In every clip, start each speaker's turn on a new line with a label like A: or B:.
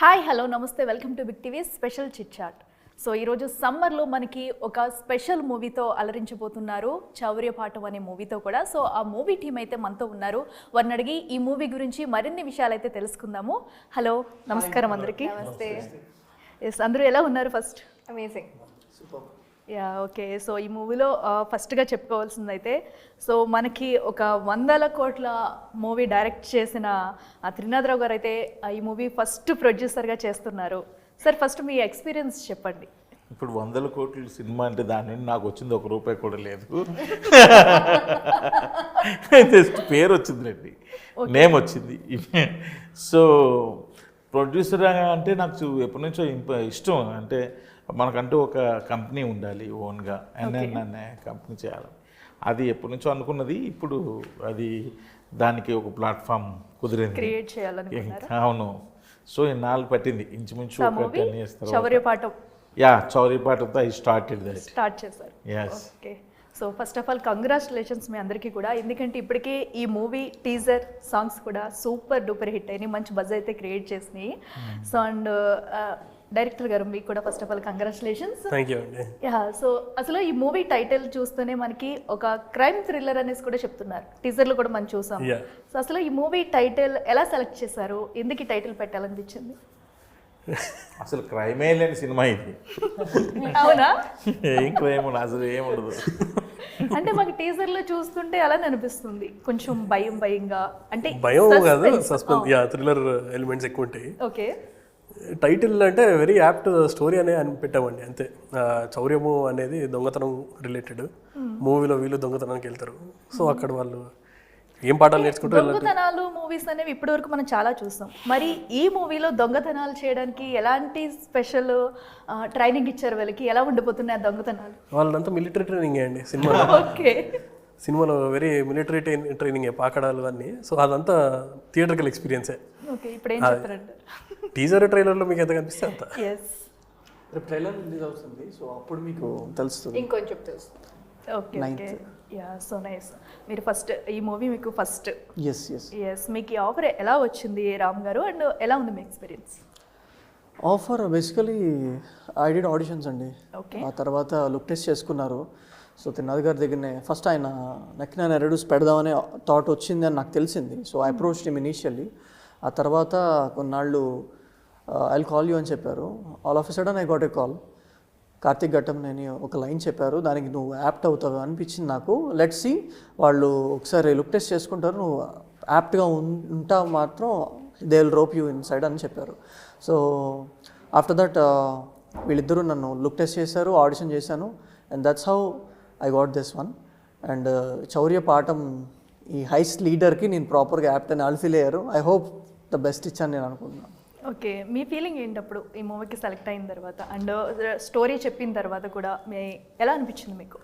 A: Hi hello నమస్తే welcome to Big TV special chit chat. So ఈరోజు సమ్మర్లో మనకి ఒక స్పెషల్ మూవీతో అలరించబోతున్నారు, చౌర్యపాఠం అనే మూవీతో కూడా. సో ఆ మూవీ టీం అయితే మనతో ఉన్నారు. వారిని అడిగి ఈ మూవీ గురించి మరిన్ని విషయాలు అయితే తెలుసుకుందాము. హలో, నమస్కారం అందరికీ.
B: నమస్తే.
A: ఎస్, అందరూ ఎలా ఉన్నారు? First
B: amazing.
A: Yeah, okay. So ఈ మూవీలో ఫస్ట్గా చెప్పుకోవాల్సింది అయితే, సో మనకి ఒక 100 కోట్ల మూవీ డైరెక్ట్ చేసిన త్రినాథరావు గారు అయితే ఈ మూవీ ఫస్ట్ ప్రొడ్యూసర్గా చేస్తున్నారు. సార్, ఫస్ట్ మీ ఎక్స్పీరియన్స్ చెప్పండి.
C: ఇప్పుడు 100 కోట్ల సినిమా అంటే దాని నుండి నాకు వచ్చింది ₹1 కూడా లేదు. జస్ట్ పేరు వచ్చిందండి, నేమ్ వచ్చింది. సో ప్రొడ్యూసర్ అంటే నాకు ఎప్పటి నుంచో ఇష్టం. అంటే మనకంటూ ఒక కంపెనీ ఉండాలి, ఓన్గా ఎన్ఎన్ కంపెనీ చేయాలి. అది ఎప్పటి నుంచో అనుకున్నది. ఇప్పుడు అది దానికి ఒక ప్లాట్ఫామ్ కుదిరింది,
A: క్రియేట్ చేయాలనుకున్నారా?
C: అవును. సో ఇన్నాళ్ళు పట్టింది, ఇంచుమించు ఒక 10 years తర్వాత.
A: చౌర్యపాఠం.
C: యా, చౌర్యపాఠంతో ఐ స్టార్టెడ్ దట్.
A: స్టార్ట్ చేశారు.
C: Yes.
A: Okay. So first of all congratulations మీ అందరికీ కూడా. ఎందుకంటే ఇప్పటికే ఈ మూవీ టీజర్ సాంగ్స్ కూడా సూపర్ డూపర్ హిట్ అయినాయి, మంచి బజ్ అయితే క్రియేట్ చేసినాయి. సో అండ్ డైరెక్టర్ గారు మీకు కూడా first of all congratulations.
D: Thank you అండి.
A: యా, సో అసలు ఈ మూవీ టైటిల్ చూస్తూనే మనకి ఒక క్రైమ్ థ్రిల్లర్ అనేసి కూడా చెప్తున్నారు, టీజర్లో కూడా మనం చూసాం.
D: Yeah.
A: సో అసలు ఈ మూవీ టైటిల్ ఎలా సెలెక్ట్ చేశారు? ఎందుకు ఈ టైటిల్ పెట్టాలనిపించింది?
C: అసలు క్రైమే లేని సినిమా ఇది.
A: అవునా?
C: ఏం క్రైమ్ అసలు ఏముండదు.
A: అంటే మాకు టీజర్లో చూస్తుంటే అలానే అనిపిస్తుంది, కొంచెం భయంగా. అంటే
D: భయం కాదు,
A: suspense.
D: Suspense, yeah, thriller elements ఎక్కువ ఉంటాయి.
A: ఓకే.
D: టైటిల్ అంటే వెరీ యాప్ట్ స్టోరీ అనే అని పెట్టామండి, అంతే. చౌర్యము అనేది దొంగతనం రిలేటెడ్. మూవీలో వీళ్ళు దొంగతనానికి వెళ్తారు. సో అక్కడ వాళ్ళు ఏం పాఠాలు నేర్చుకుంటూ
A: దొంగతనాలు మూవీస్ అనేవి ఇప్పటి వరకు మనం చాలా చూస్తాం. మరి ఈ మూవీలో దొంగతనాలు చేయడానికి ఎలాంటి స్పెషల్ ట్రైనింగ్ ఇచ్చారు వీళ్ళకి? ఎలా ఉండిపోతున్నాయి ఆ దొంగతనాలు?
D: వాళ్ళంతా మిలిటరీ ట్రైనింగ్ అండి సినిమాలో.
A: ఓకే.
D: సినిమాలో వెరీ మిలిటరీ ట్రైనింగ్, పాకడాలు అన్నీ. సో అదంతా థియేటర్కల్ ఎక్స్పీరియన్సే.
A: ఓకే, ఇప్పుడు ఏం చెప్తారంటే
D: టీజర్ ట్రైలర్లో మీకు ఎంత కనిపిస్తే అంత.
A: ఎస్,
B: రేపు ట్రైలర్ రిలీజ్ అవుతుంది, సో అప్పుడు మీకు తెలుస్తుంది.
A: ఇంకొంచెం తెలుసు. Okay okay. Yeah, so nice. మీరు ఫస్ట్ ఈ మూవీ మీకు ఫస్ట్. ఎస్, మీకు ఈ ఆఫర్ ఎలా వచ్చింది రామ్ గారు, అండ్ ఎలా ఉంది మీ experience?
B: Offer basically I did auditions అండి.
A: ఓకే.
B: ఆ తర్వాత లుక్ టెస్ట్ చేసుకున్నారు. సో త్రినాథ్ గారి దగ్గరనే ఫస్ట్ ఆయన నక్కిన రెడ్యూస్ పెడదామనే థాట్ వచ్చింది అని నాకు తెలిసింది. So I approached him initially. ఆ తర్వాత కొన్నాళ్ళు ఐ విల్ కాల్ యూ అని చెప్పారు. All of a sudden I got a call. Karthik ఘట్టం నేను ఒక లైన్ చెప్పారు, దానికి నువ్వు యాప్ట్ అవుతావు అనిపించింది నాకు. లెట్స్ సీ, వాళ్ళు ఒకసారి లుక్ టెస్ట్ చేసుకుంటారు, నువ్వు యాప్ట్గా ఉంటా మాత్రం they will rope you inside అని చెప్పారు. సో ఆఫ్టర్ దట్ వీళ్ళిద్దరూ నన్ను లుక్ టెస్ట్ చేశారు, ఆడిషన్ చేశాను, and that's how I got this one. And Chouryapaatam ఈ హైస్ లీడర్కి నేను ప్రాపర్గా యాప్ట్ అని వాళ్ళు ఫీల్ అయ్యారు. ఐ హోప్ ద బెస్ట్ ఇచ్చాను నేను అనుకుంటున్నాను.
A: ఓకే, మీ ఫీలింగ్ ఏంటప్పుడు ఈ మూవీకి సెలెక్ట్ అయిన తర్వాత, అండ్ స్టోరీ చెప్పిన తర్వాత కూడా మీ ఎలా అనిపించింది మీకు?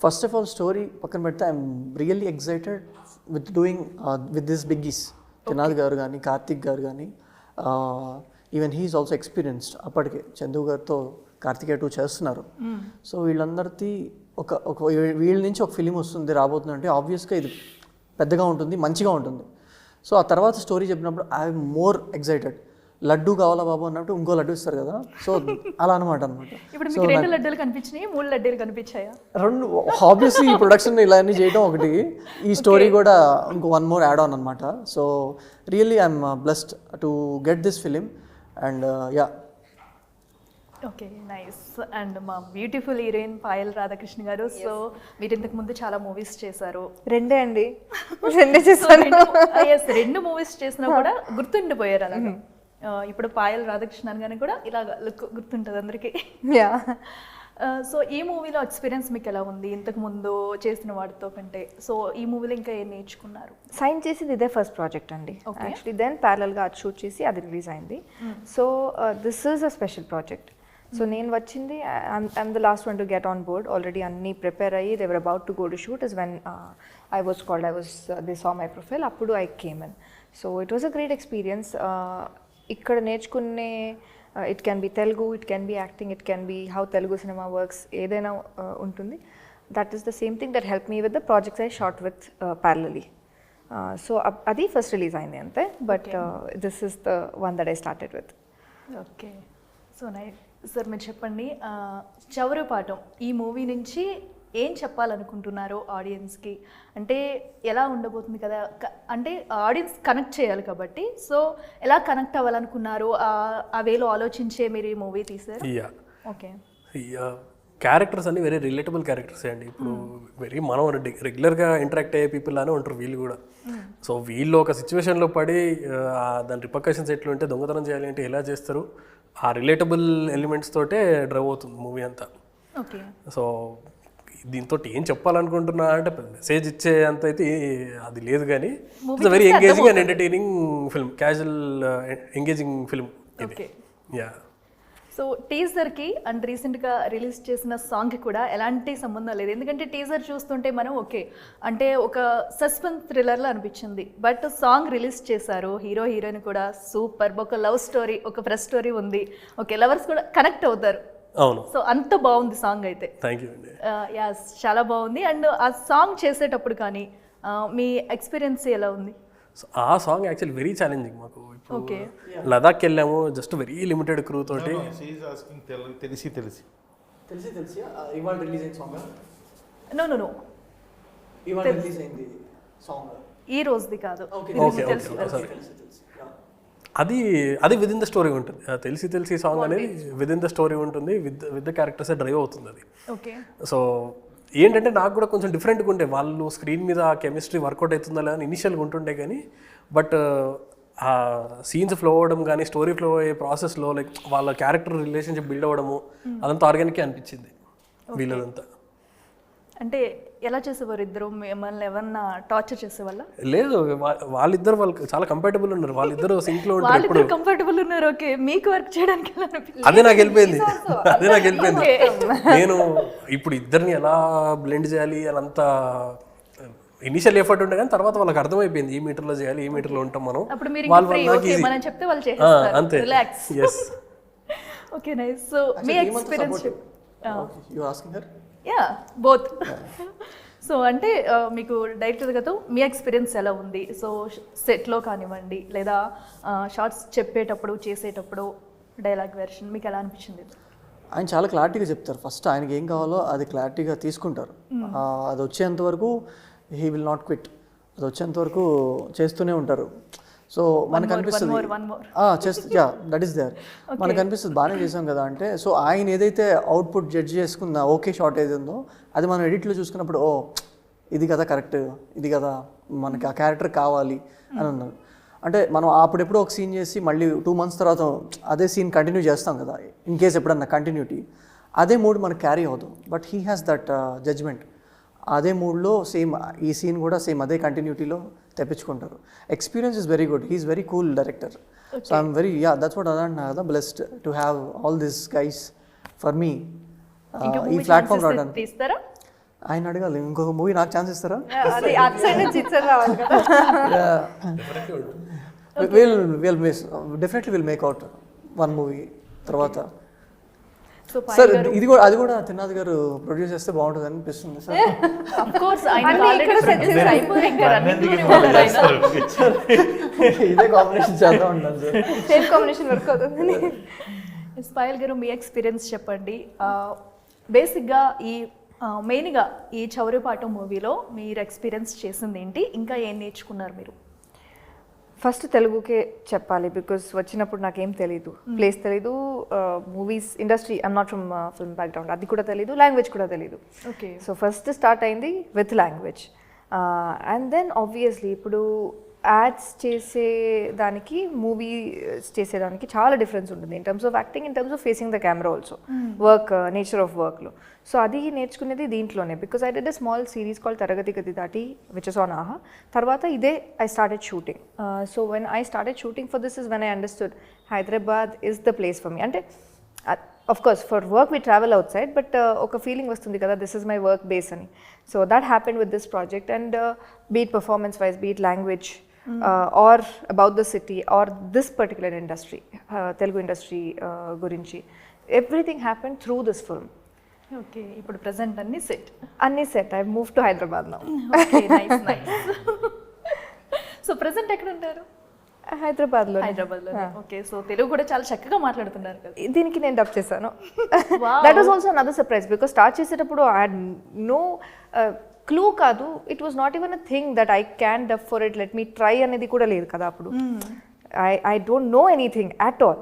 B: ఫస్ట్ ఆఫ్ ఆల్ స్టోరీ పక్కన పెడితే I'm really excited with doing with this బిగ్గీస్. Trinath గారు కానీ, కార్తిక్ గారు కానీ, ఈవెన్ హీఈస్ ఆల్సో ఎక్స్పీరియన్స్డ్. అప్పటికే చందు గారితో కార్తికేయ 2 చేస్తున్నారు. సో వీళ్ళందరికీ ఒక వీళ్ళ నుంచి ఒక ఫిలిం వస్తుంది రాబోతుందంటే ఆబ్వియస్గా ఇది పెద్దగా ఉంటుంది, మంచిగా ఉంటుంది. సో ఆ తర్వాత స్టోరీ చెప్పినప్పుడు ఐఎమ్ మోర్ ఎక్సైటెడ్. లడ్డు కావాలా బాబు అన్నట్టు ఇంకో లడ్డు ఇస్తారు కదా, సో అలా అనమాట.
A: ఇప్పుడు మీకు 2 లడ్డూలు కనిపించినాయి, 3 లడ్డూలు కనిపించాయా?
B: 2. ఆబ్వియస్లీ ఈ ప్రొడక్షన్ ఇలా అన్ని చేయడం ఒకటి, ఈ స్టోరీ కూడా ఇంకో 1 more యాడ్ ఆన్ అనమాట. So really I'm blessed to get this film. And yeah.
A: Okay, nice. And మా బ్యూటిఫుల్ హీరోయిన్ పాయల్ రాధాకృష్ణ గారు. సో మీరు ఇంతకు ముందు చాలా మూవీస్ చేశారు.
E: 2 అండి, 2 చేశాను.
A: 2 మూవీస్ చేసినా కూడా గుర్తుండిపోయారు అలాగా. ఇప్పుడు పాయల్ రాధాకృష్ణ గారిని కూడా ఇలాగ లుక్ గుర్తుంటుంది అందరికీ.
E: యా.
A: సో ఈ మూవీలో ఎక్స్పీరియన్స్ మీకు ఎలా ఉంది ఇంతకు ముందు చేసిన వాటితో కంటే? సో ఈ మూవీలో ఇంకా ఏం నేర్చుకున్నారు?
E: సైన్ చేసింది ఇదే ఫస్ట్ ప్రాజెక్ట్ అండి. యాక్చువల్లీ దెన్ ప్యారలల్గా అది షూట్ చేసి అది రిలీజ్ అయింది. So this is a special project. So నేను వచ్చింది, I'm the last one to get on board. Already అన్నీ ప్రిపేర్ అయ్యి they were about to go to shoot is when I was called. They saw my profile, అప్పుడు I came in. So it was a great experience. ఇక్కడ నేర్చుకునే it can be Telugu, it can be acting, it can be how Telugu cinema works, ఏదైనా ఉంటుంది. That is the same thing that help me with the projects I shot with parallelly.
A: So అది first release అయింది అంతే. But this is the one that I started with. Okay, so నైట్ sir మీరు చెప్పండి, చౌర్యపాఠం ఈ movie నుంచి ఏం చెప్పాలనుకుంటున్నారు ఆడియన్స్కి? అంటే ఎలా ఉండబోతుంది కదా, అంటే ఆడియన్స్ కనెక్ట్ చేయాలి కాబట్టి, సో ఎలా కనెక్ట్ అవ్వాలనుకున్నారు? ఆ వేలో ఆలోచించే మీరు ఈ మూవీ తీశారు. ఓకే,
D: క్యారెక్టర్స్ అన్ని వెరీ రిలేటబుల్ క్యారెక్టర్స్ అండి. ఇప్పుడు వెరీ మనం రెగ్యులర్గా ఇంటరాక్ట్ అయ్యే పీపుల్ అని ఉంటారు వీళ్ళు కూడా. సో వీళ్ళు ఒక సిచ్యువేషన్లో పడి దాని రిపర్కషన్స్ ఎట్లుంటే, దొంగతనం చేయాలి అంటే ఎలా చేస్తారు, ఆ రిలేటబుల్ ఎలిమెంట్స్ తోటే డ్రైవ్ అవుతుంది మూవీ అంతా.
A: ఓకే,
D: సో దీంతో ఏం చెప్పాలనుకుంటున్నా అంటే మెసేజ్ ఇచ్చే అంత అయితే అది లేదు, కానీ it's very engaging and entertaining film, casual engaging film ఇది. యా,
A: సో టీజర్కి అండ్ రీసెంట్గా రిలీజ్ చేసిన సాంగ్కి కూడా ఎలాంటి సంబంధం లేదు. ఎందుకంటే టీజర్ చూస్తుంటే మనం ఓకే అంటే ఒక సస్పెన్స్ థ్రిల్లర్లో అనిపించింది, బట్ సాంగ్ రిలీజ్ చేశారు, హీరో హీరోయిన్ కూడా సూపర్, ఒక లవ్ స్టోరీ, ఒక ఫ్రెష్ స్టోరీ ఉంది. ఓకే, లవర్స్ కూడా కనెక్ట్ అవుతారు.
D: అవును,
A: సో అంత బాగుంది సాంగ్ అయితే.
D: థ్యాంక్ యూ అండి.
A: యాస్, చాలా బాగుంది. అండ్ ఆ సాంగ్ చేసేటప్పుడు కానీ మీ ఎక్స్పీరియన్స్ ఎలా ఉంది?
D: సో ఆ సాంగ్ యాక్చువల్లీ వెరీ ఛాలెంజింగ్ మాకు. ఇప్పుడు లదాఖ్ వెళ్ళాము, జస్ట్ వెరీ లిమిటెడ్ క్రూ తోటి.
C: తెలిసి
B: ఇవాళ రిలీజ్ అయిన సాంగ్,
A: నో
B: ఇవాళ రిలీజ్ అయింది సాంగ్,
A: ఈ రోజుది కాదు.
D: అది విత్ ఇన్ ద స్టోరీ ఉంటుంది. తెలిసి సాంగ్ అనేది విత్ ఇన్ ద స్టోరీ ఉంటుంది, విత్ ద క్యారెక్టర్స్ డ్రైవ్ అవుతుంది అది.
A: ఓకే,
D: సో ఏంటంటే నాకు కూడా కొంచెం డిఫరెంట్గా ఉండే, వాళ్ళు స్క్రీన్ మీద ఆ కెమిస్ట్రీ వర్కౌట్ అవుతుందా లేదా అని ఇనిషియల్గా ఉంటుండే, కానీ బట్ ఆ సీన్స్ ఫ్లో అవ్వడం కానీ స్టోరీ ఫ్లో అయ్యే ప్రాసెస్లో లైక్ వాళ్ళ క్యారెక్టర్ రిలేషన్షిప్ బిల్డ్ అవ్వడము అదంతా ఆర్గానిక్గా అనిపించింది వీళ్ళదంతా.
A: అంటే ఎలా చేసేవారు ఇద్దరు? మిమ్మల్ని ఎవరన్నా టార్చర్ చేసేవాళ్ళ?
D: లేదు, వాళ్ళిద్దరు చాలా కంఫర్టబుల్ ఉన్నారు, వాళ్ళిద్దరు సింక్ లో ఉంటారు ఎప్పుడు.
A: కంఫర్టబుల్ ఉన్నారు. ఓకే, మీకు వర్క్ చేయడానికి ఎలా అనిపించింది?
D: అదే నాకు వెళ్ళిపోయింది. నేను ఇప్పుడు ఇద్దరిని ఎలా బ్లెండ్ చేయాలి అని అంత ఇనిషియల్ ఎఫర్ట్ ఉండే, కానీ తర్వాత వాళ్ళకి అర్థమైపోయింది ఈ మీటర్ లో చేయాలి, ఈ మీటర్ లో ఉంటాం మనం.
A: అప్పుడు మీరు మనం చెప్తే వాళ్ళు చేస్తారు,
D: అంతే.
A: Relax.
D: yes.
A: Okay, nice. So me experience?
B: You asking her?
A: Yeah, both. So అంటే మీకు డైరెక్టర్గా మీ ఎక్స్పీరియన్స్ ఎలా ఉంది? సో సెట్లో కానివ్వండి, లేదా షార్ట్స్ చెప్పేటప్పుడు, చేసేటప్పుడు డైలాగ్ వెర్షన్ మీకు ఎలా అనిపించింది?
B: ఆయన చాలా క్లారిటీగా చెప్తారు. ఫస్ట్ ఆయనకి ఏం కావాలో అది క్లారిటీగా తీసుకుంటారు. అది వచ్చేంత వరకు హీ విల్ నాట్ క్విట్, అది వచ్చేంత వరకు చేస్తూనే ఉంటారు. సో మనకు అనిపిస్తుంది దట్ ఈస్ దేర్, మనకు అనిపిస్తుంది బాగానే చేసాం కదా అంటే. సో ఆయన ఏదైతే అవుట్పుట్ జడ్జ్ చేసుకున్న ఓకే షాట్ ఏది ఉందో అది మనం ఎడిట్లో చూసుకున్నప్పుడు ఓ ఇది కదా కరెక్ట్, ఇది కదా మనకి ఆ క్యారెక్టర్ కావాలి అని అన్నారు. అంటే మనం అప్పుడెప్పుడో ఒక సీన్ చేసి మళ్ళీ 2 months తర్వాత అదే సీన్ కంటిన్యూ చేస్తాం కదా, ఇన్ కేస్ ఎప్పుడన్నా కంటిన్యూటీ, అదే మూడ్ మనకు క్యారీ అవుతుంది. But he has that judgement, అదే మూడ్లో సేమ్ ఈ సీన్ కూడా సేమ్ అదే కంటిన్యూటీలో తెప్పించుకుంటారు. Experience is very good, he's very cool director. So I'm very that's what అదంటున్నా కదా, blessed to have all this guys for me. ఈ ప్లాట్ఫామ్ రావడానికి ఆయన అడగాలి, ఇంకొక మూవీ నాకు ఛాన్స్ ఇస్తారా? Definitely will make out 1 movie తర్వాత. సార్ అది కూడా తిరునాథ్ గారు ప్రొడ్యూస్ చేస్తే బాగుంటుంది అనిపిస్తుంది సార్. ఇదే కాంబినేషన్ చేద్దాం ఉంటాను సార్,
E: సేమ్ కాంబినేషన్ వర్క్ అవుతుంది.
A: స్పాయిల్ గారు మీ ఎక్స్పీరియన్స్ చెప్పండి. బేసిక్గా ఈ మెయిన్గా ఈ చౌర్యపాఠం మూవీలో మీరు ఎక్స్పీరియన్స్ చేసింది ఏంటి, ఇంకా ఏం నేర్చుకున్నారు మీరు?
E: ఫస్ట్ తెలుగుకే చెప్పాలి, బికాస్ వచ్చినప్పుడు నాకేం తెలీదు, ప్లేస్ తెలీదు, movies industry, I'm not from film background, అది కూడా తెలీదు, లాంగ్వేజ్ కూడా తెలీదు.
A: ఓకే,
E: సో ఫస్ట్ స్టార్ట్ అయింది with language. And then obviously ఇప్పుడు యాడ్స్ చేసేదానికి మూవీస్ చేసేదానికి చాలా డిఫరెన్స్ ఉంటుంది in terms of acting, in terms of facing the camera also, work, nature of వర్క్లో. సో అది నేర్చుకునేది దీంట్లోనే, because I did a small series call Taragathi Gadhi Daati which is on Aha. తర్వాత ఇదే I started shooting. So when I started shooting for this is when I understood Hyderabad is the place for me. అంటే of course for work we travel outside, but oka feeling vastundi kada, this is my work base ani. So that happened with this project, and be it performance wise, be it language, or about the city or this particular industry, Telugu industry gurinchi, everything happened through this film.
A: Okay, ఇప్పుడు present
E: అన్ని set. I moved to Hyderabad now.
A: Okay, nice. So present ఎక్కడ ఉంటారు?
E: హైదరాబాద్లో.
A: హైదరాబాద్లో. Okay, so Telugu కూడా చాలా చక్కగా మాట్లాడుతున్నారు కదా.
E: దీనికి నేను డబ్ చేశాను. That was also another surprise because start చేసేటప్పుడు ఐ హ్యాడ్ నో క్లూ కాదు, it was not even a thing that I can dub for it, let me try అనేది కూడా లేదు కదా అప్పుడు. I don't know anything at all,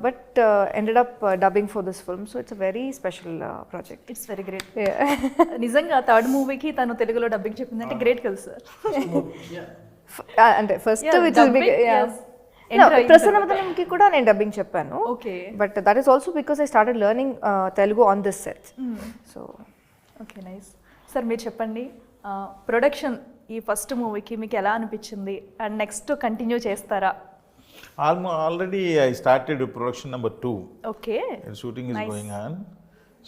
E: but ended up dubbing for this film. So it's a very special project.
A: It's very great. నిజంగా third మూవీకి తను తెలుగులో dubbing చెప్పిందంటే గ్రేట్ కదా సార్.
E: అంటే ఫస్ట్ విచ్ ఇస్ బిగ్ ప్రసన్నవదనంకి కూడా నేను డబ్బింగ్ చెప్పాను.
A: Okay,
E: but that is also because I started learning Telugu on this set. So
A: okay, nice. Sir మీరు చెప్పండి, ప్రొడక్షన్ ఈ ఫస్ట్ మూవీకి మీకు ఎలా అనిపించింది అండ్ నెక్స్ట్ కంటిన్యూ చేస్తారా?
C: Already I started production number 2.
A: Okay,
C: shooting is going on.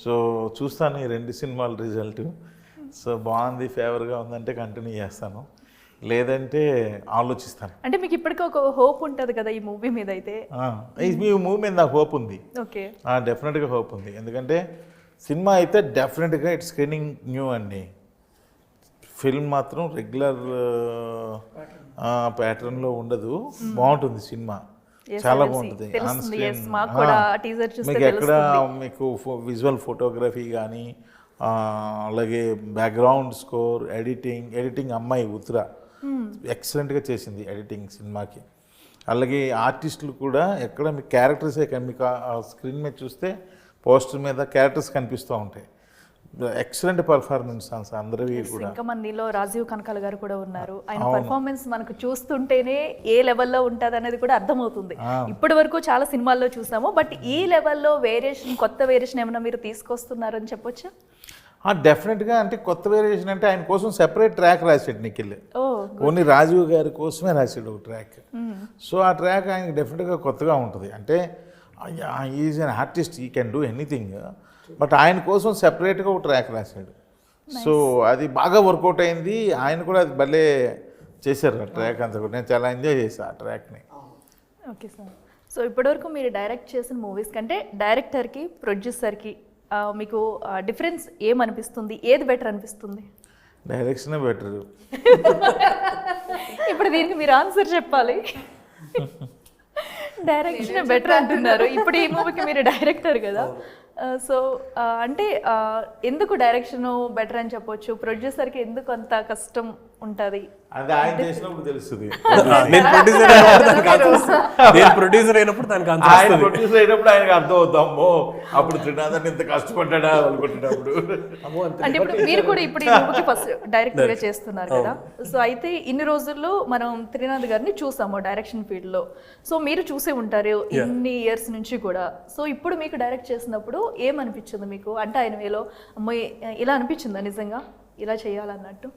C: So చూస్తాను ఈ 2 సినిమాల రిజల్ట్. సో బాగుంది, ఫేవర్గా ఉందంటే కంటిన్యూ చేస్తాను, లేదంటే ఆలోచిస్తాను.
A: అంటే మీకు ఇప్పటికీ ఒక హోప్ ఉంటుంది కదా ఈ మూవీ మీద అయితే?
C: మీ మూవీ మీద నాకు హోప్ ఉంది.
A: ఓకే,
C: డెఫినెట్గా హోప్ ఉంది. ఎందుకంటే సినిమా అయితే డెఫినెట్గా ఇట్స్ స్క్రీనింగ్ న్యూ అండి. ఫిల్మ్ మాత్రం రెగ్యులర్ ప్యాటర్న్లో ఉండదు, బాగుంటుంది సినిమా, చాలా బాగుంటుంది. మీకు ఎక్కడ మీకు విజువల్ ఫోటోగ్రఫీ కానీ, అలాగే బ్యాక్గ్రౌండ్ స్కోర్, ఎడిటింగ్ అమ్మాయి ఉత్తర ఎక్సలెంట్గా చేసింది ఎడిటింగ్ సినిమాకి. అలాగే ఆర్టిస్టులు కూడా ఎక్కడ మీ క్యారెక్టర్సే మీకు స్క్రీన్ మీద చూస్తే పోస్టర్ మీద క్యారెక్టర్స్ కనిపిస్తూ ఉంటాయి. ఎక్సలెంట్ పర్ఫార్మెన్స్ అందరివి కూడా.
A: ఇంకా మనలో రాజీవ్ కనకాల గారు కూడా ఉన్నారు. ఆయన పర్ఫార్మెన్స్ మనకు చూస్తుంటేనే ఏ లెవెల్లో ఉంటుంది అనేది కూడా అర్థమవుతుంది. ఇప్పటి వరకు చాలా సినిమాల్లో చూసాము, బట్ ఈ లెవెల్లో వేరియేషన్, కొత్త వేరియేషన్ ఏమైనా మీరు తీసుకొస్తున్నారని చెప్పొచ్చా?
C: డెఫినెట్గా. అంటే కొత్త వేరియేషన్ అంటే ఆయన కోసం సెపరేట్ ట్రాక్ రాశాడు నిఖిల్. ఓన్లీ రాజీవ్ గారి కోసమే రాశాడు ఒక ట్రాక్. సో ఆ ట్రాక్ ఆయనకి డెఫినెట్గా కొత్తగా ఉంటుంది. అంటే ఈజ్ అన్ ఆర్టిస్ట్, ఈ కెన్ డూ ఎనీథింగ్, బట్ ఆయన కోసం సెపరేట్గా ఒక ట్రాక్ రాశాడు. సో అది బాగా వర్కౌట్ అయింది. ఆయన కూడా అది భలే చేశారు ఆ ట్రాక్ అంతా కూడా. నేను చాలా ఎంజాయ్ చేశాను ఆ ట్రాక్ని.
A: Okay sir. సో ఇప్పటివరకు మీరు డైరెక్ట్ చేసిన మూవీస్ కంటే డైరెక్టర్కి, ప్రొడ్యూసర్కి మీకు డిఫరెన్స్ ఏమనిపిస్తుంది? ఏది బెటర్ అనిపిస్తుంది?
C: డైరెక్షనే బెటర్.
A: ఇప్పుడు దీనికి మీరు ఆన్సర్ చెప్పాలి. డైరెక్షన్ బెటర్ అంటున్నారు. ఇప్పుడు ఈ మూవీకి మీరు డైరెక్టర్ కదా, సో అంటే ఎందుకు డైరెక్షన్ బెటర్ అని చెప్పొచ్చు? ప్రొడ్యూసర్కి ఎందుకు అంత కష్టం ఉంటుంది?
C: అది ఆయన చేసినప్పుడు తెలుస్తుంది.
D: నేను ప్రొడ్యూసర్ అయినప్పుడు దానికి
C: ఆయన ప్రొడ్యూసర్ అయినప్పుడు ఆయనకు అర్థం అవుతాము. అప్పుడు త్రినాథన్ ఇంత కష్టపడ్డా అనుకుంటున్నప్పుడు.
A: అంటే ఇప్పుడు మీరు కూడా ఇప్పుడు ఈ మూవీకి ఫస్ట్ డైరెక్టర్గా చేస్తున్నారు కదా, సో అయితే ఇన్ని రోజుల్లో మనం త్రినాథ్ గారిని చూసాము డైరెక్షన్ ఫీల్డ్లో. సో మీరు చూసే ఉంటారు ఇన్ని ఇయర్స్ నుంచి కూడా. సో ఇప్పుడు మీకు డైరెక్ట్ చేసినప్పుడు ఏమనిపించింది మీకు? అంటే ఆయన వేలో అమ్మాయి ఇలా అనిపించిందా నిజంగా ఇలా చేయాలన్నట్టు?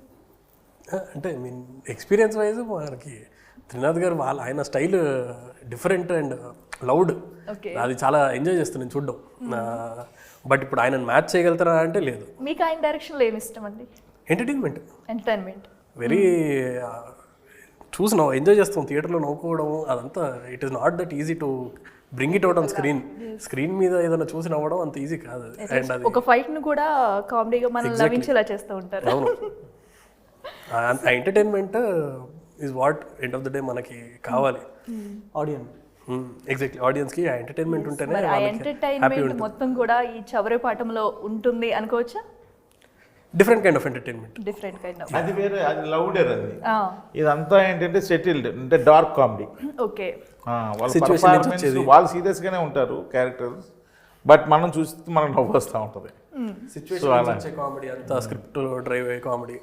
D: అంటే మీన్ ఎక్స్పీరియన్స్ వైజ్ మనకి త్రినాథ్ గారు ఆయన స్టైల్ డిఫరెంట్ అండ్ లౌడ్, అది చాలా ఎంజాయ్ చేస్తున్నాను చూడడం. బట్ ఇప్పుడు ఆయన మ్యాచ్ చేయగలుగుతారా అంటే లేదు.
A: మీకు ఆయన డైరెక్షన్లో ఏమి ఇష్టం అండి?
D: ఎంటర్టైన్మెంట్ వెరీ చూసినావు, ఎంజాయ్ చేస్తాం థియేటర్లో నవ్వుకోవడం, అదంతా it is not that easy to bring it out on screen మీద ఏదైనా చూసి నవ్వడం అంత ఈజీ కాదు. అండ్ అది
A: ఒక ఫైట్ ను కూడా కామెడీగా మనం నవ్వించేలా చేస్తూ ఉంటారు.
D: అవును, ఆ entertainment is what end of the day మనకి కావాలి.
B: ఆడియన్స్
D: ఎగ్జాక్ట్లీ, ఆడియన్స్ కి ఆ ఎంటర్టైన్మెంట్ ఉంటేనే
A: ఆ ఎంటర్టైన్మెంట్ మొత్తం కూడా ఈ చవరేపాటంలో ఉంటుంది అనుకోవచ్చా?
D: Different kind of entertainment.
A: Different kind of,
C: అది వేరే, అది లౌడర్. అది ఇదంతా ఏంటంటే సెటిల్డ్, అంటే డార్క్ కామెడీ.
A: ఓకే,
C: వాళ్ళ పర్ఫార్మెన్స్ వాళ్ళు సీరియస్ గానే ఉంటారు క్యారెక్టర్స్, బట్ మనం చూస్తే మనం నవ్వు వస్తూ ఉంటుంది.
D: సిచ్యువేషన్ కామెడీ అంతా స్క్రిప్ట్ డ్రైవ్ అయ్యే కామెడీ.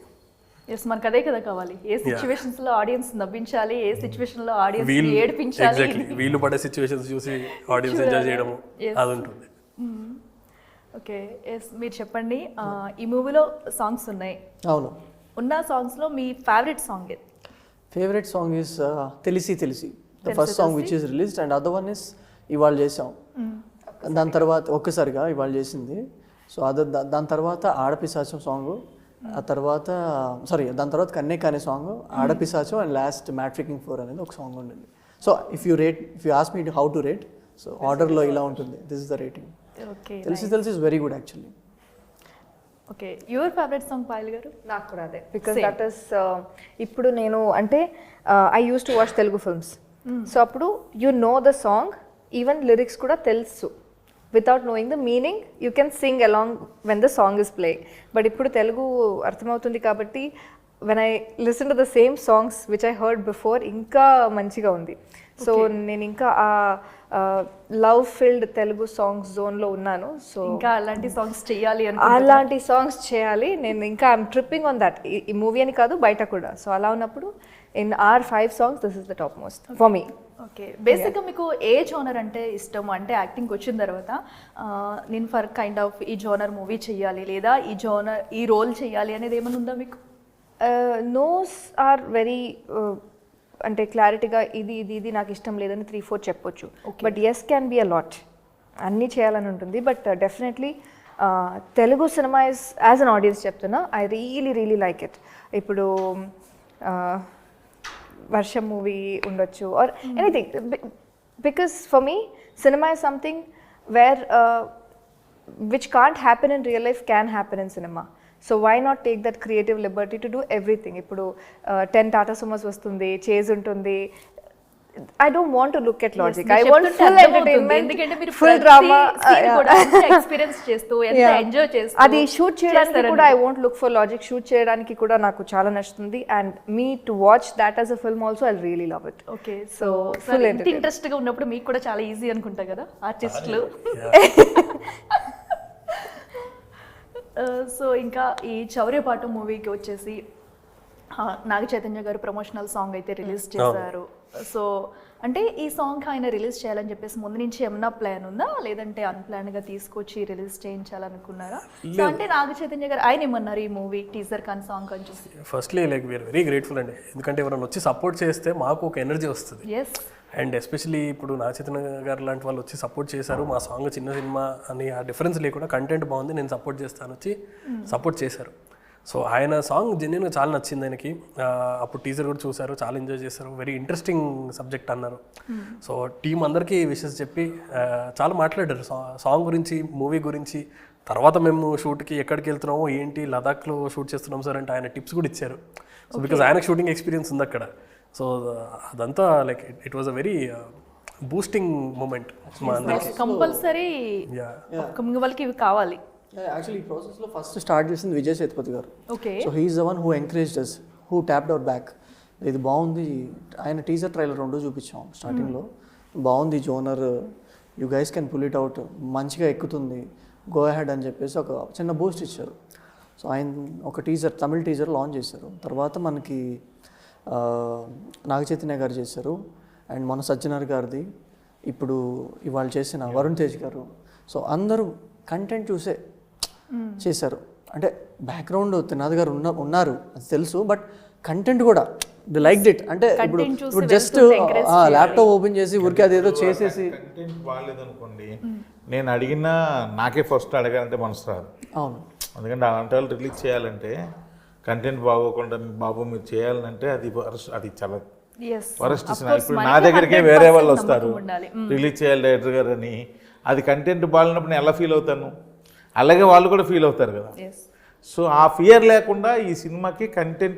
A: ఎస్, మనకు అదే కదా కావాలి. ఏ సిచ్యువేషన్స్ లో ఆడియన్స్ నవ్వించాలి, ఏ సిచ్యువేషన్ లో ఆడియన్స్ ఏడిపించాలి.
D: ఎగ్జాక్ట్లీ, వీళ్ళు పడే సిచ్యువేషన్స్ చూసి ఆడియన్స్ ఎంజాయ్ చేయడం అది ఉంటుంది.
A: ఓకే, ఎస్, మీరు చెప్పండి. ఈ మూవీలో సాంగ్స్ ఉన్నాయి.
B: అవును,
A: ఉన్న సాంగ్స్లో మీ ఫేవరెట్ సాంగ్ ఏది?
B: ఫేవరెట్ సాంగ్ ఈస్ తెలిసి తెలిసి, the first song which is released, and other one is ఇవాళ చేసాం. దాని తర్వాత ఒక్కసారిగా ఇవాళ చేసింది. సో దాని తర్వాత ఆడపిశాచం సాంగ్, ఆ తర్వాత దాని తర్వాత కన్నే కానే సాంగ్, ఆడపిశాచం, అండ్ లాస్ట్ మ్యాట్రికింగ్ 4 అనేది ఒక సాంగ్ ఉండింది. So if you ask me how to rate, so ఆర్డర్లో ఇలా ఉంటుంది. This is the rating.
A: Okay,
B: తెలిసి తెలిసి is very good actually.
A: Okay, your favourite song Payal గారు?
E: నాకు కూడా అదే, బికాస్ దట్ ఇస్ ఇప్పుడు నేను అంటే I use to watch Telugu films. So అప్పుడు you know the song, even lyrics కూడా తెలుసు. Without knowing the meaning you can sing along when the song is playing. But ఇప్పుడు తెలుగు అర్థమవుతుంది కాబట్టి when I listen to the same songs which I heard before ఇంకా మంచిగా ఉంది. So నేను ఇంకా ఆ లవ్ ఫిల్డ్ తెలుగు సాంగ్స్ జోన్లో ఉన్నాను. సో
A: ఇంకా అలాంటి సాంగ్స్ చేయాలి
E: అలాంటి సాంగ్స్ చేయాలి నేను. ఇంకా ఐఎమ్ ట్రిప్పింగ్ ఆన్ దట్, ఈ మూవీ అని కాదు బయట కూడా. సో అలా ఉన్నప్పుడు in our 5 songs this is the top most for me.
A: Okay, బేసిక్గా మీకు ఏ జోనర్ అంటే ఇష్టం? అంటే యాక్టింగ్కి వచ్చిన తర్వాత నేను ఫర్ కైండ్ ఆఫ్ ఈ జోనర్ మూవీ చేయాలి లేదా ఈ రోల్ చేయాలి అనేది ఏమైనా ఉందా మీకు?
E: నోస్ ఆర్ వెరీ అంటే క్లారిటీగా ఇది ఇది ఇది నాకు ఇష్టం లేదని 3-4 చెప్పొచ్చు. But yes can be a lot, అన్నీ చేయాలని ఉంటుంది. But definitely Telugu cinema is as an audience చెప్తున్నా, ఐ రియలీ లైక్ ఇట్. ఇప్పుడు వర్షం మూవీ ఉండొచ్చు or anything, because for me cinema is something where which can't happen in real life can happen in cinema. So why not take that creative liberty to do everything. ఇప్పుడు 10 టాటా సుమోస్ వస్తుంది, chase ఉంటుంది. I don't want to look at logic. I want full entertainment, full drama.
A: Experience చేస్తూ ఎంత enjoy చేస్తూ
E: అది shoot చేయడానికి కూడా I won't look for logic. Shoot చేయడానికి కూడా నాకు చాలా నచ్చుతుంది. And me to watch that as a film also, I'll really love it.
A: Okay, so ఇంత ఇంట్రెస్ట్ గా ఉన్నప్పుడు మీకు కూడా చాలా ఈజీ అనుకుంటా కదా ఆర్టిస్టులు. సో ఇంకా ఈ చౌర్యపాటు మూవీకి వచ్చేసి నాగ చైతన్య గారు ప్రమోషనల్ సాంగ్ అయితే రిలీజ్ చేశారు. సో అంటే ఈ సాంగ్ ఆయన రిలీజ్ చేయాలని చెప్పేసి ముందు నుంచి ఏమన్నా ప్లాన్ ఉందా, లేదంటే అన్ప్లాన్ గా తీసుకొచ్చి రిలీజ్ చేయించాలనుకున్నారా? సో అంటే నాగ చైతన్య గారు ఆయన ఏమన్నారు ఈ మూవీ టీజర్ కానీ సాంగ్ కానీ చూసి?
D: Firstly like we are very grateful అండి, ఎందుకంటే ఎవరైనా వచ్చి సపోర్ట్ చేస్తే మాకు ఒక ఎనర్జీ వస్తుంది.
A: ఎస్,
D: అండ్ ఎస్పెషలీ ఇప్పుడు నాగ చైతన్య గారు లాంటి వాళ్ళు వచ్చి సపోర్ట్ చేశారు. మా సాంగ్ చిన్న సినిమా అని ఆ డిఫరెన్స్ లేకుండా కంటెంట్ బాగుంది, నేను సపోర్ట్ చేస్తాను వచ్చి సపోర్ట్ చేశారు. సో ఆయన సాంగ్ జెన్యున్గా చాలా నచ్చింది ఆయనకి. అప్పుడు టీజర్ కూడా చూశారు, చాలా ఎంజాయ్ చేశారు. వెరీ ఇంట్రెస్టింగ్ సబ్జెక్ట్ అన్నారు. సో టీం అందరికీ విషెస్ చెప్పి చాలా మాట్లాడారు సాంగ్ గురించి, మూవీ గురించి. తర్వాత మేము షూట్కి ఎక్కడికి వెళ్తున్నామో ఏంటి, లదాఖ్లో షూట్ చేస్తున్నాం సార్ అంటే ఆయన టిప్స్ కూడా ఇచ్చారు. సో బికాజ్ ఆయనకు షూటింగ్ ఎక్స్పీరియన్స్ ఉంది అక్కడ. సో అదంతా like it was a very boosting moment మా అందరికి.
A: కంపల్సరీ వాళ్ళకి ఇవి కావాలి.
B: యాక్చువల్లీ ఈ ప్రాసెస్లో ఫస్ట్ స్టార్ట్ చేసింది విజయ్ సేతుపతి గారు.
A: Okay,
B: so he's the one who encouraged us, who tapped our back. ఇది బాగుంది, ఆయన టీజర్ ట్రైలర్ 2 చూపించాం స్టార్టింగ్లో. బాగుంది genre, you guys can pull it out, మంచిగా ఎక్కుతుంది, గో అహెడ్ అని చెప్పేసి ఒక చిన్న బూస్ట్ ఇచ్చారు. సో ఆయన ఒక టీజర్, తమిళ టీజర్ లాంచ్ చేశారు. తర్వాత మనకి నాగ చైతన్య గారు చేశారు, అండ్ మన సజ్జనర్ గారిది, ఇప్పుడు ఇవాళ చేసిన వరుణ్ తేజ్ గారు. సో అందరూ కంటెంట్ చూసే చేశారు. అంటే బ్యాక్గ్రౌండ్ త్రినాథ్ గారు ఉన్నారు అది తెలుసు, బట్ కంటెంట్ కూడా ది లైక్ ఇట్. అంటే ఇప్పుడు జస్ట్ ల్యాప్టాప్ ఓపెన్ చేసి ఊరికే అదేదో చేసేసి
C: కంటెంట్ బాగాలేదనుకోండి, నేను అడిగినా నాకే ఫస్ట్ అడగాలంటే మనసు రాదు.
B: అవును,
C: ఎందుకంటే అలాంటి వాళ్ళు రిలీజ్ చేయాలంటే కంటెంట్ బాగోకుండా బాబు మీరు చేయాలంటే అది చాలా వరస్ట్. ఇప్పుడు నా దగ్గరికే వేరే వాళ్ళు వస్తారు రిలీజ్ చేయాలి డైరెక్టర్ గారు అని, అది కంటెంట్ బాగాలేనప్పుడు నేను ఎలా ఫీల్ అవుతాను, అలాగే వాళ్ళు కూడా ఫీల్ అవుతారు కదా. సో ఆ ఫియర్ లేకుండా ఈ సినిమాకి కంటెంట్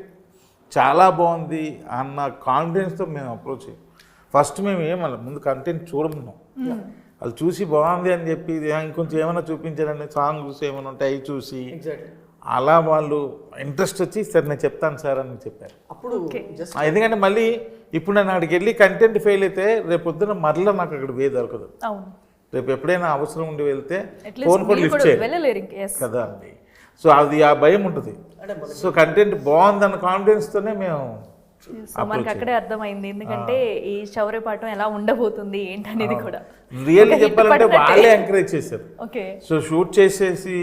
C: చాలా బాగుంది అన్న కాన్ఫిడెన్స్తో మేము అప్రోచ్ అయ్యాం. ఫస్ట్ మేము ఏమన్నా ముందు కంటెంట్ చూడమున్నాం, వాళ్ళు చూసి బాగుంది అని చెప్పి ఇంకొంచెం ఏమైనా చూపించారని సాంగ్ చూసి ఏమైనా ఉంటాయి అవి చూసి అలా వాళ్ళు ఇంట్రెస్ట్ వచ్చి సార్ నేను చెప్తాను సార్ అని చెప్పారు.
B: అప్పుడు
C: ఎందుకంటే మళ్ళీ ఇప్పుడు నేను అక్కడికి వెళ్ళి కంటెంట్ ఫెయిల్ అయితే రేపు పొద్దున మరలా నాకు అక్కడ వే దొరకదు. రేపు ఎప్పుడైనా అవసరం ఉండి వెళ్తే ఫోన్ కూడా లిఫ్ట్ చేయాలి కదా అండి. సో అది ఆ భయం ఉంటుంది. సో కంటెంట్ బాగుందన్న కాన్ఫిడెన్స్తోనే మేము
A: మనకి అక్కడే అర్థమైంది, ఎందుకంటే ఈ చౌర్యపాఠం ఎలా ఉండబోతుంది ఏంటనేది కూడా
C: రియల్లీ చెప్పాలంటే వాళ్ళే ఎంకరేజ్ చేశారు.
A: ఓకే,
C: సో షూట్ చేసేసి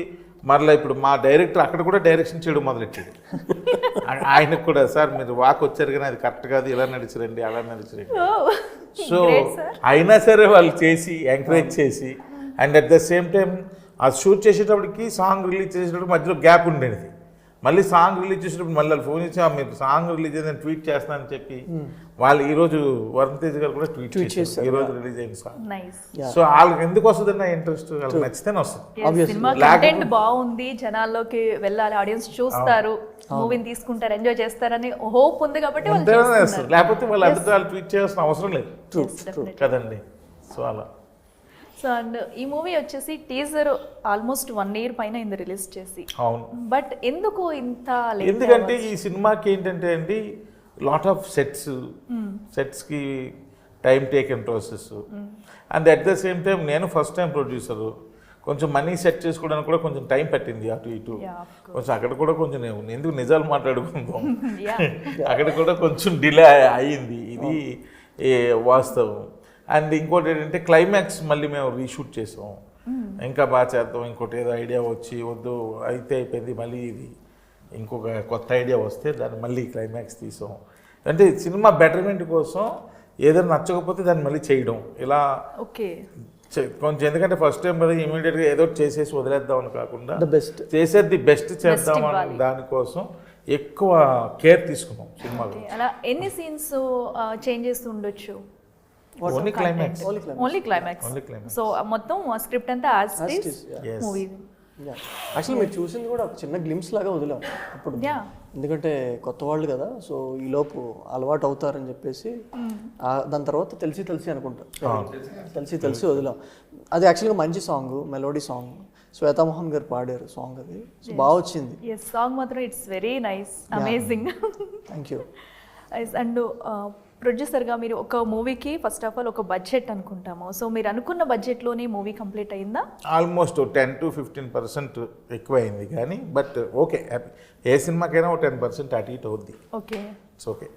C: మరలా ఇప్పుడు మా డైరెక్టర్ అక్కడ కూడా డైరెక్షన్ చేయడం మొదలెట్టాడు. ఆయనకు కూడా సార్ మీరు వాక్ వచ్చారు కానీ అది కరెక్ట్ కాదు, ఇలా నడిచిరండి అలా నడిచిరండి. సో అయినా సరే వాళ్ళు చేసి ఎంకరేజ్ చేసి, and at the same time ఆ షూట్ చేసేటప్పటికి సాంగ్ రిలీజ్ చేసేటప్పుడు మధ్యలో గ్యాప్ ఉండేది. మళ్ళీ సాంగ్ రిలీజ్ చేసినప్పుడు మళ్ళీ ఫోన్ ఇచ్చి మీరు సాంగ్ రిలీజ్ అయిందని ట్వీట్ చేస్తానని చెప్పి వాళ్ళు ఈరోజు వరుణ్ తేజ్ గారు కూడా ట్వీట్ చేశారు ఈరోజు రిలీజ్ అయిన సాంగ్.
A: నైస్.
C: సో వాళ్ళకి ఎందుకు వస్తుంది ఇంట్రెస్ట్, వాళ్ళకి నచ్చితేనే వస్తుంది.
A: సినిమా కంటెంట్ బాగుంది, జనాల్లోకి వెళ్ళాలి, ఆడియన్స్ చూస్తారు, మూవీని తీసుకుంటారు, ఎంజాయ్ చేస్తారని హోప్ ఉంది కాబట్టి వాళ్ళు చేస్తున్నారు.
C: లేకపోతే వాళ్ళు అందరితో వాళ్ళు ట్వీట్ చేయాల్సిన అవసరం లేదు కదండి. సో అలా.
A: సో అండ్ ఈ మూవీ వచ్చేసి టీజర్ ఆల్మోస్ట్ 1 year పైన అయింది రిలీజ్ చేసి.
C: అవును.
A: బట్ ఎందుకు ఇంత late?
C: ఎందుకంటే ఈ సినిమాకి ఏంటంటే అండి లాట్ ఆఫ్ సెట్స్కి time taken process and at the same time నేను ఫస్ట్ టైం ప్రొడ్యూసరు, కొంచెం మనీ సెట్ చేసుకోవడానికి కూడా కొంచెం టైం పట్టింది అటు ఇటు. కొంచెం అక్కడ కూడా కొంచెం ఎందుకు నిజాలు మాట్లాడుకుందాం అక్కడ కూడా కొంచెం డిలే అయ్యింది, ఇది వాస్తవం. అండ్ ఇంకోటి ఏంటంటే క్లైమాక్స్ మళ్ళీ మేము రీషూట్ చేసాం, ఇంకా బాగా చేద్దాం, ఇంకోటి ఏదో ఐడియా వచ్చి వద్దు అయితే అయిపోయింది, మళ్ళీ ఇది ఇంకొక కొత్త ఐడియా వస్తే దాన్ని మళ్ళీ క్లైమాక్స్ తీసాం. అంటే సినిమా బెటర్మెంట్ కోసం ఏదైనా నచ్చకపోతే దాన్ని మళ్ళీ చేయడం ఇలా.
A: ఓకే.
C: కొంచెం ఎందుకంటే ఫస్ట్ టైం కదా ఇమీడియట్గా ఏదో చేసేసి వదిలేద్దాం అని కాకుండా
B: బెస్ట్
C: చేసేది బెస్ట్ చేద్దాం అని దానికోసం ఎక్కువ కేర్ తీసుకున్నాం సినిమాలో.
A: అలా ఎన్ని సీన్స్ చేంజ్ చేస్తూ ఉండొచ్చు?
C: Only climax.
A: Only climax. So మొత్తం స్క్రిప్ట్ అంతా మూవీ.
B: యాక్చువల్లీ మీరు చూసింది కూడా ఒక చిన్న గ్లిమ్స్ లాగా వదిలాం అప్పుడు, ఎందుకంటే కొత్త వాళ్ళు కదా, సో ఈ లోపు అలవాటు అవుతారని చెప్పేసి దాని తర్వాత తెలిసి అనుకుంటా తెలిసి వదిలాం. అది యాక్చువల్గా మంచి సాంగ్, మెలోడీ సాంగ్, శ్వేతామోహన్ గారు పాడారు సాంగ్, అది బాగా వచ్చింది.
A: సాంగ్ మాత్రం it's very nice, amazing.
B: Thank you.
A: And ప్రొడ్యూసర్గా మీరు ఒక మూవీకి ఫస్ట్ ఆఫ్ ఆల్ ఒక బడ్జెట్ అనుకుంటాము, సో మీరు అనుకున్న బడ్జెట్లోనే మూవీ కంప్లీట్ అయిందా?
C: ఆల్మోస్ట్ 10 to 15% ఎక్కువ అయింది కానీ బట్ ఓకే, ఏ సినిమాకైనా ఒక 10% అటు ఇటు అవుద్ది.
A: ఓకే.
C: It's okay.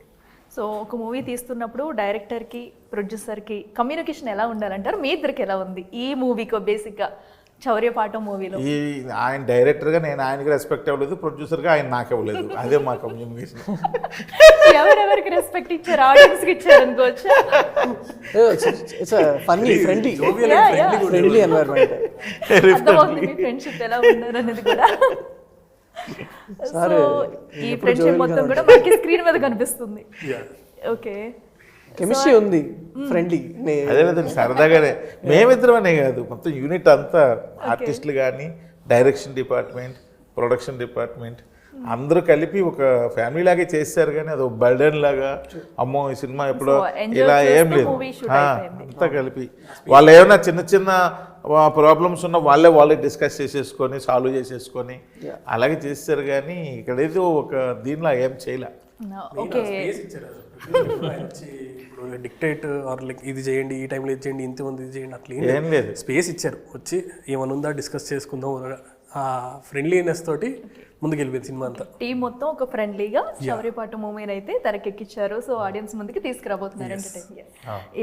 A: సో ఒక మూవీ తీస్తున్నప్పుడు డైరెక్టర్కి ప్రొడ్యూసర్కి కమ్యూనికేషన్ ఎలా ఉండాలంటారు? మీ ఇద్దరికి ఎలా ఉంది ఈ మూవీకి? బేసిక్గా చౌర్యపాఠం మూవీలో
C: ఈ ఆయన డైరెక్టర్గా నేను ఆయనకి రెస్పెక్ట్ అవ్వలేదు, ప్రొడ్యూసర్గా ఆయన నాకు ఇవ్వలేదు, అదే మా కమ్యూనికేషన్.
A: ఎవరెవరికి రెస్పెక్ట్ ఇచ్చారు? ఆడియన్స్కి ఇచ్చారు అనుకోవచ్చు.
B: It's funny friendly environment.
A: అర్థమవుతుంది మీ ఫ్రెండ్షిప్ ఎలా ఉన్నారు అనేది కూడా. సో ఈ ఫ్రెండ్షిప్ మొత్తం కూడా మనకి స్క్రీన్ మీద కనిపిస్తుంది. ఓకే.
B: కెమిస్ట్రీ ఉంది, ఫ్రెండ్లీ.
C: అదే సరదాగానే మేమిద్దరమనే కాదు, మొత్తం యూనిట్ అంతా ఆర్టిస్టులు కానీ, డైరెక్షన్ డిపార్ట్మెంట్, ప్రొడక్షన్ డిపార్ట్మెంట్ అందరూ కలిపి ఒక ఫ్యామిలీ లాగే చేస్తారు. కానీ అది ఒక బర్డెన్ లాగా, అమ్మో ఈ సినిమా ఎప్పుడో ఇలా ఏం లేదు, అంతా కలిపి వాళ్ళు ఏమైనా చిన్న ప్రాబ్లమ్స్ ఉన్నా వాళ్ళే డిస్కస్ చేసేసుకొని సాల్వ్ చేసేసుకొని అలాగే చేస్తారు. కానీ ఇక్కడేదో ఒక దీనిలో ఏం చేయలే.
A: ఓకే.
D: డిక్టేట్ ఆర్ లైక్ ఇది చేయండి, ఈ టైంలో ఇది చేయండి, ఇంత ఉంది ఇది చేయండి, అట్లా
C: ఏం లేదు.
D: స్పేస్ ఇచ్చారు, వచ్చి ఏమైనా ఉందా డిస్కస్ చేసుకుందాం, ఆ ఫ్రెండ్లీనెస్ తోటి ముందుకు వెళ్ళిపోయింది సినిమా అంతా.
A: టీం మొత్తం ఒక ఫ్రెండ్లీగా చౌర్యపాఠం మూవీని అయితే తెరకెక్కించారు. సో ఆడియన్స్ ముందుకి తీసుకురాబోతున్నారు ఎంటర్టైన్.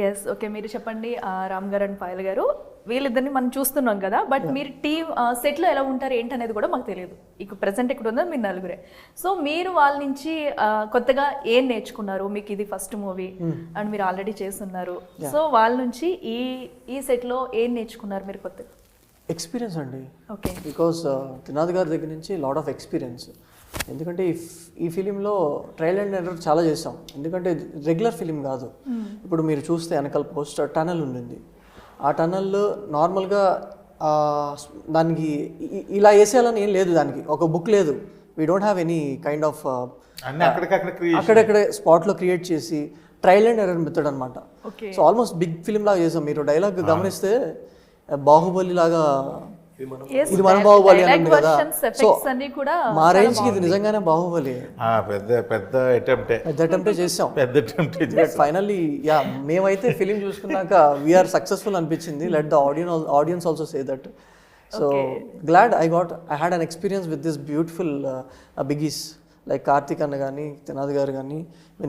A: ఎస్. ఓకే, మీరు చెప్పండి రామ్ గారు అండ్ పాయల్ గారు, వీళ్ళిద్దరిని మనం చూస్తున్నాం కదా, బట్ మీరు టీం సెట్లో ఎలా ఉంటారు ఏంటనేది కూడా మాకు తెలియదు. ఇక ప్రెసెంట్ ఇక్కడ ఉందా మీరు నలుగురే. సో మీరు వాళ్ళ నుంచి కొత్తగా ఏం నేర్చుకున్నారు? మీకు ఇది ఫస్ట్ మూవీ అండ్ మీరు ఆల్రెడీ చేస్తున్నారు. సో వాళ్ళ నుంచి ఈ సెట్లో ఏం నేర్చుకున్నారు మీరు కొత్తగా?
B: ఎక్స్పీరియన్స్ అండి.
A: ఓకే.
B: బికాస్ త్రినాథ్ గారి దగ్గర నుంచి లాట్ ఆఫ్ ఎక్స్పీరియన్స్. ఎందుకంటే ఈ ఫిలింలో ట్రయల్ అండ్ ఎర్రర్ చాలా చేసాం, ఎందుకంటే రెగ్యులర్ ఫిలిం కాదు. ఇప్పుడు మీరు చూస్తే వెనకాల పోస్టర్ టనల్ ఉండింది, ఆ టనల్లో నార్మల్గా దానికి ఇలా వేసేయాలని ఏం లేదు, దానికి ఒక బుక్ లేదు. We don't have any kind of అక్కడెక్కడ స్పాట్లో క్రియేట్ చేసి ట్రయల్ అండ్ ఎర్రర్ మెథడ్ అనమాట. సో ఆల్మోస్ట్ బిగ్ ఫిలిం లాగా చేసాం. మీరు డైలాగ్ గమనిస్తే బాహుబలి లాగా ఇది మన బాహుబలి అని ఉంది కదా, సో మా రేంజ్కి ఇది నిజంగానే బాహుబలి.
C: పెద్ద అటెంప్టే
B: చేసాం. ఫైనల్లీ యా, మేమైతే ఫిలిం చూసుకున్నాక వీఆర్ సక్సెస్ఫుల్ అనిపించింది. Let the audience also say that. So glad I had an experience with this beautiful biggies like Karthik అన్న కానీ, త్రినాథ్ గారు కానీ,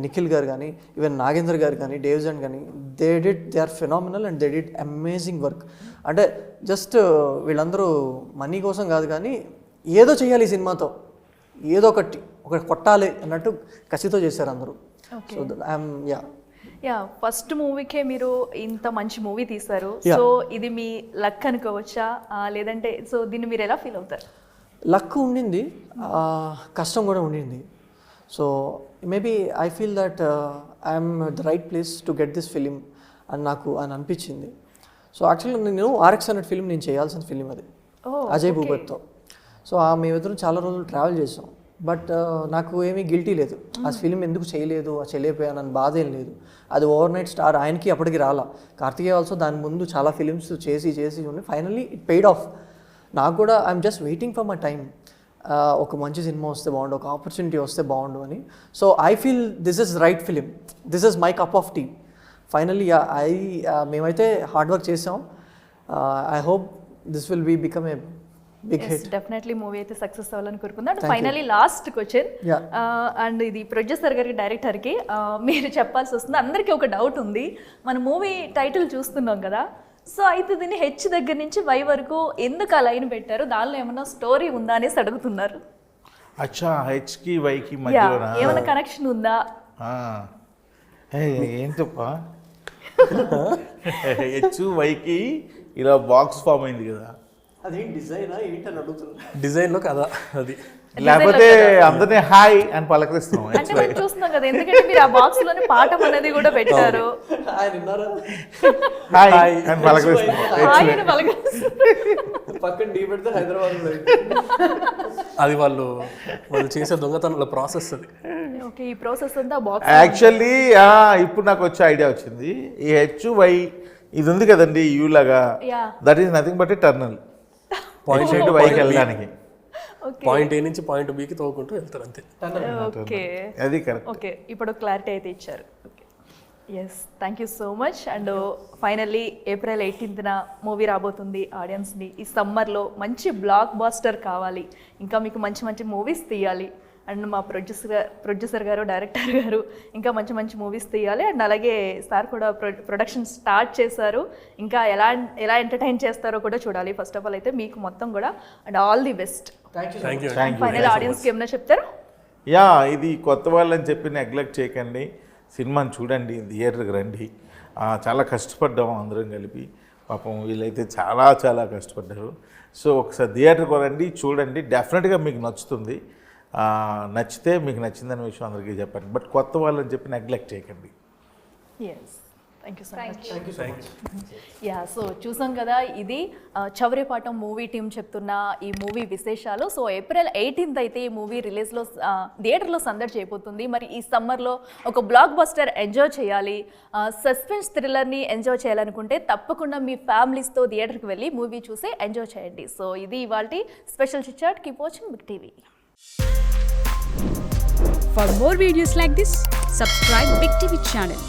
B: నిఖిల్ గారు కానీ, ఈవెన్ నాగేంద్ర గారు కానీ, డేవ్జన్ కానీ, they are phenomenal and they did amazing work. అంటే జస్ట్ వీళ్ళందరూ మనీ కోసం కాదు కానీ ఏదో చేయాలి ఈ సినిమాతో, ఏదో ఒకటి కొట్టాలి అన్నట్టు కసితో చేశారు అందరూ. సో ఐఎమ్
A: యా, ఫస్ట్ మూవీకే మీరు ఇంత మంచి మూవీ తీశారు. సో ఇది మీ లక్ అనుకోవచ్చా లేదంటే సో దీన్ని మీరు ఎలా ఫీల్ అవుతారు?
B: లక్ ఉండింది, కష్టం కూడా ఉండింది. So maybe I feel that I'm the right place to get this film అని నాకు అని అనిపించింది. సో యాక్చువల్లీ నేను RX అనే ఫిలిం నేను చేయాల్సిన ఫిలిం అది, అజయ్ భూపత్తో. సో మేమిద్దరం చాలా రోజులు ట్రావెల్ చేసాం. బట్ నాకు ఏమీ గిల్టీ లేదు, ఆ ఫిలిం ఎందుకు చేయలేదు, చేయలేకపోయాను అని బాధ ఏం లేదు. అది ఓవర్ నైట్ స్టార్, ఆయనకి అప్పటికి రాలా. కార్తికేయ ఆల్సో దాని ముందు చాలా ఫిలిమ్స్ చేసి ఉండి ఫైనల్లీ ఇట్ పెయిడ్ ఆఫ్. నాకు కూడా I'm just waiting for my time. ఒక మంచి సినిమా వస్తే బాగుండు, ఒక ఆపర్చునిటీ వస్తే బాగుండు అని. So I feel this is right film, this is my cup of tea. Finally మేమైతే హార్డ్ వర్క్ చేసాం. I hope this will become a big hit.
A: Definitely movie అయితే సక్సెస్ అవ్వాలని కోరుకుందాం. And finally last question, and ఇది producer గారికి డైరెక్టర్కి మీరు చెప్పాల్సి వస్తుంది. అందరికీ ఒక డౌట్ ఉంది, మన మూవీ టైటిల్ చూస్తున్నాం కదా, సో అయితే దీన్ని H దగ్గర నుంచి Y వరకు ఎందుకు ఆ లైన్ పెట్టారు, దానిలో ఏమైనా స్టోరీ ఉందా అనేసి అడుగుతున్నారు.
C: అచ్చా, హెచ్కి వైకి మధ్యలోనా?
A: ఏమైనా కనెక్షన్ ఉందా?
C: ఏంటప్పా హెచ్ వైకి ఇలా బాక్స్ ఫామ్ అయింది కదా,
B: అదేం డిజైనా ఏంటని అడుగుతున్నా.
D: డిజైన్లో కదా అది,
C: లేకపోతే అందరినీ హాయ్ అని పలకరిస్తున్నాం.
A: అంటే మనం చూస్తున్నాం కదా, ఎందుకంటే మీరు ఆ బాక్స్ లోనే పాఠం అనేది కూడా పెట్టారు.
B: ఆయన విన్నారా?
C: హాయ్ అని పలకరిస్తున్నాం.
A: హాయ్ అని పలకరిస్తున్నారు.
B: పక్కన ఢీ పెడితే హైదరాబాద్.
D: అది వాళ్ళు చేసే దొంగతనాల ప్రాసెస్ అది.
A: ఓకే, ఈ ప్రాసెస్ అంతా బాక్స్.
C: యాక్చువల్లీ ఇప్పుడు నాకు వచ్చే ఐడియా వచ్చింది. ఈ హెచ్ వై ఇది ఉంది కదండి, యూ లాగా, that is nothing but a టర్నల్ పాయింట్ సైడ్ వైకి వెళ్ళడానికి.
D: పాయింట్ A నుంచి పాయింట్ Bకి తోకుంటూ వెళ్తారు అంతే.
A: ఓకే,
C: అది కరెక్ట్.
A: ఓకే, ఇప్పుడు క్లారిటీ అయితే ఇచ్చారు. Okay, yes, thank you so much. And finally April 18th movie రాబోతుంది ఆడియన్స్ని. ఈ సమ్మర్లో మంచి బ్లాక్ బాస్టర్ కావాలి, ఇంకా మీకు మంచి మంచి మూవీస్ తీయాలి. అండ్ మా ప్రొడ్యూసర్ గారు, డైరెక్టర్ గారు ఇంకా మంచి మంచి మూవీస్ తీయాలి. అండ్ అలాగే సార్ కూడా ప్రొడక్షన్ స్టార్ట్ చేశారు, ఇంకా ఎలా ఎంటర్టైన్ చేస్తారో కూడా చూడాలి. ఫస్ట్ ఆఫ్ ఆల్ అయితే మీకు మొత్తం కూడా and all the best.
D: Thank you.
A: Final ఆడియన్స్కి ఏమైనా చెప్తారు?
C: ఇది కొత్త వాళ్ళని చెప్పి నెగ్లెక్ట్ చేయకండి, సినిమాని చూడండి, థియేటర్కి రండి. చాలా కష్టపడ్డాము అందరం కలిపి, పాపం వీళ్ళైతే చాలా చాలా కష్టపడ్డారు. సో ఒకసారి థియేటర్కి రండి, చూడండి, డెఫినెట్గా మీకు నచ్చుతుంది. నచ్చితే మీకు నచ్చిందనే విషయం అందరికీ చెప్పండి, బట్ కొత్త వాళ్ళని చెప్పి నెగ్లెక్ట్ చేయకండి.
A: Yes, thank you so much. Yeah, so చూసాం కదా, ఇది చౌర్యపాఠం మూవీ టీం చెప్తున్న ఈ మూవీ విశేషాలు. సో April 18th అయితే ఈ మూవీ రిలీజ్లో థియేటర్లో సందడి చేయబోతుంది. మరి ఈ సమ్మర్లో ఒక బ్లాక్ బస్టర్ ఎంజాయ్ చేయాలి, సస్పెన్స్ థ్రిల్లర్ని ఎంజాయ్ చేయాలనుకుంటే తప్పకుండా మీ ఫ్యామిలీస్తో థియేటర్కి వెళ్ళి మూవీ చూసి ఎంజాయ్ చేయండి. సో ఇది ఇవాల్టి special chit chat. Keep watching Big TV.
F: For more videos like this, subscribe Big TV channel.